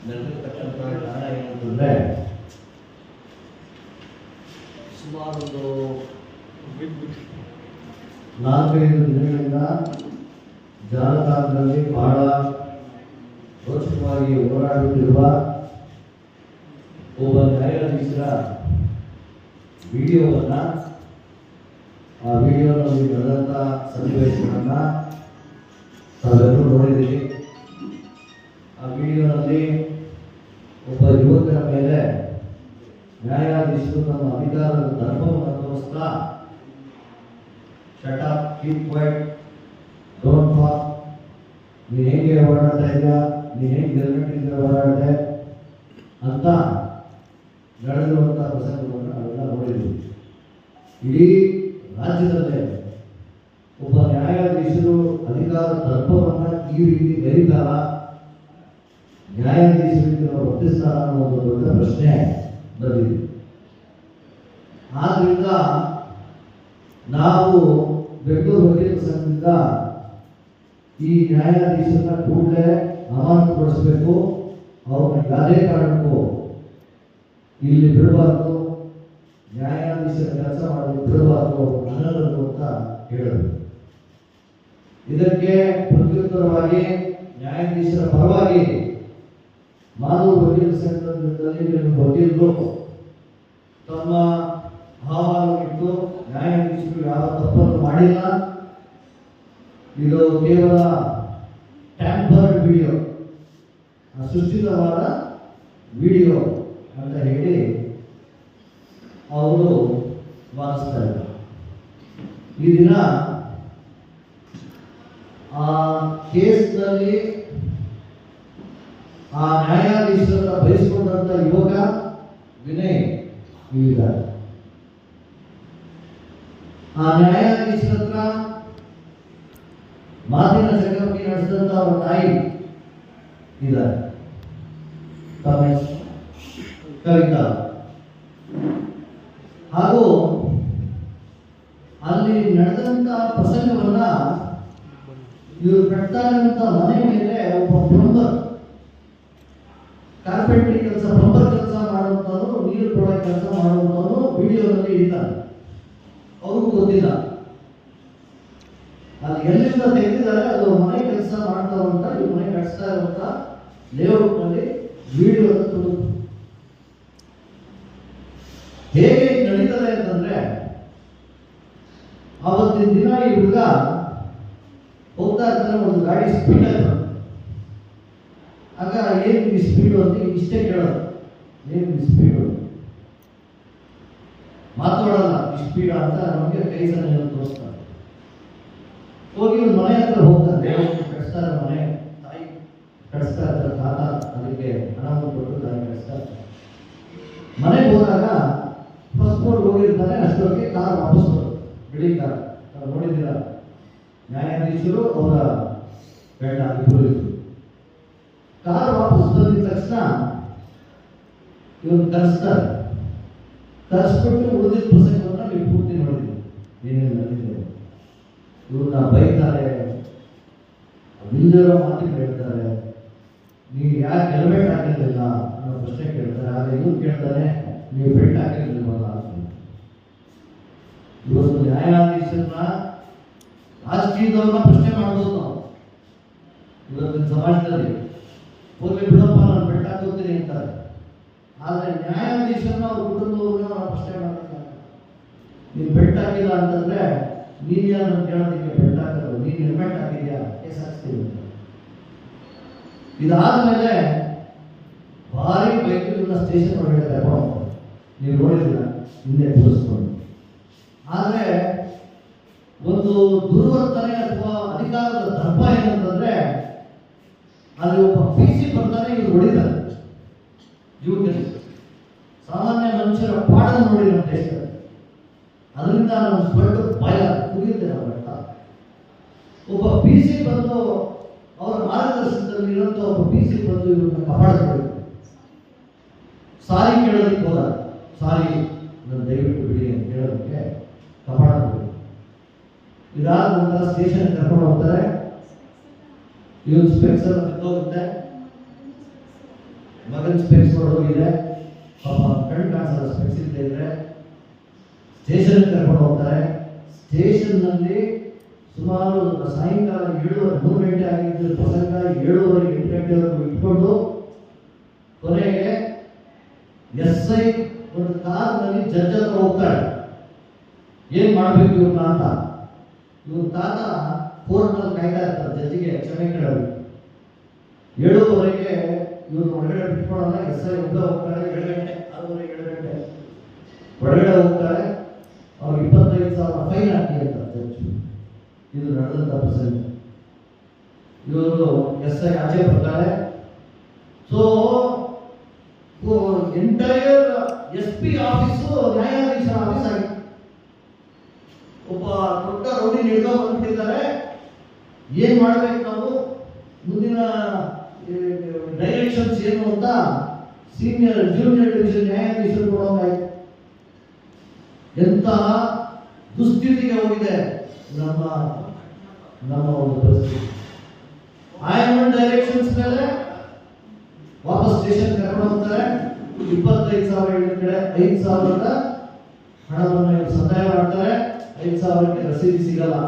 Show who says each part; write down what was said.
Speaker 1: ನಡೆದಿರ್ತಕ್ಕಂಥ ಕಾರಣ ಏನಂತಂದರೆ ಸುಮಾರು ಒಂದು 4-5 ದಿನಗಳಿಂದ ಜಾಲತಾಣದಲ್ಲಿ ಬಹಳ ರೋಚಕವಾಗಿ ಹೋರಾಡುತ್ತಿರುವ ಒಬ್ಬ ನ್ಯಾಯಾಧೀಶರ ವಿಡಿಯೋವನ್ನು ಆ ವಿಡಿಯೋನಲ್ಲಿ ನಡೆದಂಥ ಸನ್ನಿವೇಶಗಳನ್ನು ತಾವೆಲ್ಲರೂ ನೋಡಿದ್ದೀರಿ. ಆ ವಿಡಿಯೋನಲ್ಲಿ ಒಬ್ಬ ಯುವಕರ ಮೇಲೆ ನ್ಯಾಯಾಧೀಶರು ತಮ್ಮ ಅಧಿಕಾರದ ಧರ್ಮವನ್ನು ತೋರಿಸ್ತಾ shut up, keep quiet, don't talk, ನೀನು ಹೇಗೆ ಓಡಾಡ್ತಾ ಇದೆಯಾ, ನೀನು ಹೇಗೆ ಗೆಲ್ಮೆಂಟಿಂದ ಓಡಾಡಿದೆ ಅಂತ ನಡೆದಿರುವಂಥ ಪ್ರಸಂಗವನ್ನು ನಾವೆಲ್ಲ ನೋಡಿದ್ದೀವಿ. ಇಡೀ ರಾಜ್ಯದಲ್ಲೇ ಒಬ್ಬ ನ್ಯಾಯಾಧೀಶರು ಅಧಿಕಾರದ ದರ್ಪವನ್ನು ಈ ರೀತಿ ಬೆರೀತಾರ, ನ್ಯಾಯಾಧೀಶರಿಗೆ ನಾವು ವರ್ತಿಸ್ತಾರ ಅನ್ನೋ ಒಂದು ದೊಡ್ಡ ಪ್ರಶ್ನೆ ಬಂದಿದೆ. ಆದ್ರಿಂದ ನಾವು ಬೆಂಗಳೂರು ವಕೀಲರ ಸಂಘದಿಂದ ಈ ನ್ಯಾಯಾಧೀಶರನ್ನ ಕೂಡಲೇ ಅಮಾನತುಗೊಳಿಸಬೇಕು, ಅವ್ರನ್ನ ಯಾವುದೇ ಕಾರಣಕ್ಕೂ ಇಲ್ಲಿ ಬಿಡಬಾರ್ದು, ನ್ಯಾಯಾಧೀಶರ ಕೆಲಸ ಮಾಡಲು ಬಿಡಬಾರ್ದು, ಅನರ್ಹರು ಅಂತ ಹೇಳಿದರು. ಇದಕ್ಕೆ ಪ್ರತ್ಯುತ್ತರವಾಗಿ ನ್ಯಾಯಾಧೀಶರ ಪರವಾಗಿ ಮಾನವ ವಕೀಲರ ಸಂಘದಲ್ಲಿ ವಕೀಲರು ತಮ್ಮ ಅಹವಾಲುಗಳಿಟ್ಟು ನ್ಯಾಯಾಧೀಶರು ಯಾವ ತಪ್ಪನ್ನು ಮಾಡಿಲ್ಲ, ಇದು ಕೇವಲ ಟ್ಯಾಂಪರ್ಡ್ ವಿಡಿಯೋ, ಸೃಷ್ಟಿತವಾದ ವಿಡಿಯೋ ಅಂತ ಹೇಳಿ ಅವರು ವಾದಿಸ್ತಾ ಇದ್ದಾರೆ. ಈ ದಿನ ಆ ಕೇಸ್ನಲ್ಲಿ ಆ ನ್ಯಾಯಾಧೀಶರನ್ನ ಬಯಸಿಕೊಂಡಂತ ಯುವಕ ವಿನಯ್ ಇದ್ದಾರೆ. ಆ ನ್ಯಾಯಾಧೀಶರ ಹತ್ರ ಮಾತಿನ ಚಕ್ರವರ್ತಿ ನಡೆಸಿದಂತ ಅವರ ತಾಯಿ ಇದ್ದಾರೆ, ಕವಿತಾ. ಹಾಗೂ ಅಲ್ಲಿ ನಡೆದಂತ ಪ್ರಸಂಗವನ್ನ ಇವರು ಕಟ್ತಾ ಇರುವಂತ ಮನೆ ಮೇಲೆ ಒಬ್ಬ ಪ್ಲಂಬರ್, ಕಾರ್ಪೆಂಟ್ರಿ ಕೆಲಸ, ಪ್ಲಂಬರ್ ಕೆಲಸ ಮಾಡುವಂತವರು, ನೀರು ಕೊಡೋ ಕೆಲಸ ಮಾಡುವಂತವರು ವಿಡಿಯೋದಲ್ಲಿ ಇದ್ದಾರೆ. ಅವ್ರಿಗೂ ಗೊತ್ತಿಲ್ಲ ಅದು ಎಲ್ಲಿಂದ ತೆಗೆದಿದ್ದಾರೆ, ಅದು ಮನೆ ಕೆಲಸ ಮಾಡ್ತಾ ಇರುವಂತ, ಈ ಮನೆ ಕಟ್ಸ್ತಾ ಇರುವಂತ ಲೇಔಟ್ ನಲ್ಲಿ ವಿಡಿಯೋ ಹೇಗೆ ನಡೀತದೆ ಅಂತಂದ್ರೆ, ಅವತ್ತಿನ ದಿನ ಈ ಹುಡುಗ ಹೋಗ್ತಾ ಇರ್ತಾನೆ, ಒಂದು ಗಾಡಿ ಸ್ಪೀಡ್ ಆಗಿ ಆಗ ಏನು ಈ ಸ್ಪೀಡು ಅಂತ ಇಷ್ಟೇ ಕೇಳೋದು, ಏನು ಈ ಸ್ಪೀಡು, ಮಾತಾಡಲ್ಲ ಈ ಸ್ಪೀಡ್ ಅಂತ ನಮಗೆ ಕೈ ಸನ್ನೆ ತೋರಿಸ್ತಾರೆ. ಹೋಗಿ ಒಂದು ಮನೆ ಹತ್ರ ಹೋಗ್ತಾರೆ, ಕಟ್ಸ್ತಾ ಇರೋ ಮನೆ, ತಾಯಿ ಕಟ್ಸ್ತಾ ಇರ್ತಾರೆ, ತಾತ ಅದಕ್ಕೆ ಹಣವನ್ನು ಕೊಟ್ಟು ತಾಯಿ ಕಟ್ಸ್ತಾ ಇರ್ತಾರೆ. ಮನೆಗೆ ಹೋದಾಗ ಫಸ್ಟ್ ಫ್ಲೋರ್ ಹೋಗಿರ್ತಾನೆ, ಅಷ್ಟೊತ್ತಿಗೆ ಕಾರ್ ವಾಪಸ್ ಬರೋದು, ಬಿಳಿ ಕಾರ್ ನೋಡಿದ್ದೀರ, ನ್ಯಾಯಾಧೀಶರು ಅವರ ಗಂಡ ಇಬ್ಬರು ಇದ್ರು. ಕಾರ್ ವಾಪಸ್ ಬಂದಿದ ತಕ್ಷಣ ಇವ್ರು ಕರೆಸ್ತಾರೆ, ಕರೆಸ್ಬಿಟ್ಟು ಉಳಿದಿದ್ದ ಪ್ರಸಂಗವನ್ನು ನೀವು ಪೂರ್ತಿ ನೋಡಿದ್ದೀವಿ, ಏನೇನು ನಡೆದಿದೆ. ಇವ್ರನ್ನ ಬೈತಾರೆ, ಇಲ್ಲದಿರೋ ಮಾತಿಗೆ ಹೇಳ್ತಾರೆ, ನೀವು ಯಾಕೆ ಹೆಲ್ಮೆಟ್ ಹಾಕಿರಲಿಲ್ಲ ಅನ್ನೋ ಪ್ರಶ್ನೆ ಕೇಳ್ತಾರೆ. ಆಗ ಇವ್ರು ಕೇಳ್ತಾರೆ, ನೀವು ಬೆಲ್ಟ್ ಹಾಕಿರಲಿಲ್ವಲ್ಲ ಅಂತ. ಇವತ್ತು ನ್ಯಾಯಾಧೀಶರನ್ನ, ರಾಜಕೀಯದವ್ರನ್ನ ಪ್ರಶ್ನೆ ಮಾಡ್ಬೋದು ನಾವು ಇವತ್ತಿನ ಸಮಾಜದಲ್ಲಿ. ಹೋಗಿ ಬಿಡಪ್ಪ, ನಾನು ಬೆಲ್ಟ್ ಹಾಕೋತೀನಿ ಅಂತಾರೆ. ಆದರೆ ನ್ಯಾಯಾಧೀಶರನ್ನ ಅವ್ರ ಕುಟುಂಬದವ್ರನ್ನ ನಾವು ಪ್ರಶ್ನೆ ಮಾಡ್ತಾರೆ. ನೀನು ಬೆಲ್ಟ್ ಹಾಕಿಲ್ಲ ಅಂತಂದ್ರೆ ನೀನು ಯಾರು ಕೇಳೋದಕ್ಕೆ ಬೆಲ್ಟ್ ಹಾಕೋದು, ನೀನು ಹೆಲ್ಮೆಟ್ ಹಾಕಿದ್ಯಾ, ಕೇಸ್ ಹಾಕ್ಸ್ತೀವಿ. ಇದಾದ್ಮೇಲೆ ಭಾರಿ ಬೈಕನ್ನ ಸ್ಟೇಷನ್ ಒಳಗಡೆ ಕರ್ಕೊಂಡು, ನೀವು ನೋಡಿದಿಲ್ಲ ಹಿಂದೆ ಕೂರಿಸ್ಕೊಂಡು. ಆದರೆ ಒಂದು ದುರ್ವರ್ತನೆ ಅಥವಾ ಅಧಿಕಾರದ ದರ್ಪ ಏನಂತಂದ್ರೆ, ಅಲ್ಲಿ ಒಬ್ಬ PC ಬರ್ತಾನೆ, ಇವ್ರು ಹೊಡಿತಾರೆ ಯುವಕರಿಗೆ. ಸಾಮಾನ್ಯ ಮನುಷ್ಯರ ಪಾಡನ್ನು ನೋಡಿ ನಮ್ಮ ದೇಶದಲ್ಲಿ, ಅದರಿಂದ ನಮ್ಮ ದೊಡ್ಡ ಭಯ ಕುರಿಯುತ್ತೆ ನಾವು. ಒಬ್ಬ PC ಬಂದು ಅವರ ಮಾರ್ಗದರ್ಶನದಲ್ಲಿ ಇರುವಂತ ಒಬ್ಬ PC ಬಂದು ಇವ್ರನ್ನ ಕಾಪಾಡಬೇಕು. ಸಾರಿ ಕೇಳೋದಕ್ಕೆ ಹೋದ, ಸಾರಿ ನನ್ನ ದಯವಿಟ್ಟು ಬಿಡಿ ಅಂತ ಕೇಳೋದಕ್ಕೆ ಕಾಪಾಡಬೇಕು. ಇದಾದ ನಂತರ ಸ್ಟೇಷನ್ ಕರ್ಕೊಂಡು ಹೋಗ್ತಾರೆ, ಇವನು ಸ್ಪೆಕ್ಸ್ ಎಲ್ಲ ಕಿತ್ತೋಗುತ್ತೆ, ಮಗನ ಸ್ಪೆಕ್ಸ್ ಹೊರಡೋಗಿದೆ, ಪಾಪ ಕಣ್ಣು ಕಾಣಿಸಲ್ಲ ಸ್ಪೆಕ್ಸ್ ಇಲ್ಲದೆ ಇದ್ರೆ ಸ್ಟೇಷನ್ ಕರ್ಕೊಂಡು ಹೋಗ್ತಾರೆ. ಸ್ಟೇಷನ್ನಲ್ಲಿ ಸುಮಾರು ಸಾಯಂಕಾಲ 3 ಗಂಟೆ ಆಗಿದ್ದ ಪ್ರಸಂಗ 7:30 8 ಗಂಟೆವರೆಗೂ ಇಟ್ಕೊಂಡು ಕೊನೆಗೆ SI ಒಂದು ಕಾರ್ನಲ್ಲಿ ಜಡ್ಜ್ ಹತ್ರ ಹೋಗ್ತಾಳೆ, ಏನ್ ಮಾಡ್ಬೇಕು ಇವ್ರನ್ನ ಅಂತ. ಇವ್ರ ತಾತ ಕೋರ್ಟ್ನಲ್ಲಿ ಕಾಯ್ತಾ ಇರ್ತಾರೆ ಜಡ್ಜಿಗೆ ಕ್ಷಮೆ ಕೇಳೋದು. 7:30ಗೆ ಇವ್ರು ಹೊರಗಡೆ ಬಿಟ್ಕೊಳ್ಳೋಣ. SI ಒಬ್ಬ ಹೋಗ್ತಾಳೆ. 7 ಗಂಟೆ 6:30 7 ಗಂಟೆ ಹೊರಗಡೆ ಹೋಗ್ತಾಳೆ. ಅವ್ರಿಗೆ 25,000 ಫೈನ್ ಹಾಕಿ ಅಂತ ಜಡ್ಜ್. ಇದು ನಡೆದಂತ ಪ್ರಸಂಗ. ಇವರು SI ಆಚೆ ಬರ್ತಾರೆ. ಸೊ ಎಂಟೈರ್ SP ಆಫೀಸು ನ್ಯಾಯಾಧೀಶರ ಆಫೀಸ್ ಆಗಿದೆ. ಒಬ್ಬ ದೊಡ್ಡ ರೌಡಿ ಹಿಡ್ಕೊಂಡು ಬಂದ್ಬಿಟ್ಟಿದ್ದಾರೆ. ಏನ್ ಮಾಡ್ಬೇಕು ನಾವು, ಮುಂದಿನ ಡೈರೆಕ್ಷನ್ಸ್ ಏನು ಅಂತ ಜೂನಿಯರ್ ಡಿವಿಷನ್ ನ್ಯಾಯಾಧೀಶರು ನೋಡೋಂಗಾಯ್ತು. ಎಂತ ದುಸ್ಥಿತಿಗೆ ಹೋಗಿದೆ ನಮ್ಮ ಒಂದು ಪರಿಸ್ಥಿತಿ. ಆಯಮನ್ ಡೈರೆಕ್ಷನ್ಸ್ ಮೇಲೆ ವಾಪಸ್ ಸ್ಟೇಷನ್ ಕರ್ಕೊಂಡು ಹೋಗ್ತಾರೆ. 25,000 ಹೇಳಿದ ಕಡೆ 5,000 ಹಣವನ್ನು ಸಂದಾಯ ಮಾಡ್ತಾರೆ. 5,000ಕ್ಕೆ ರಸೀದಿ ಸಿಗಲ್ಲ.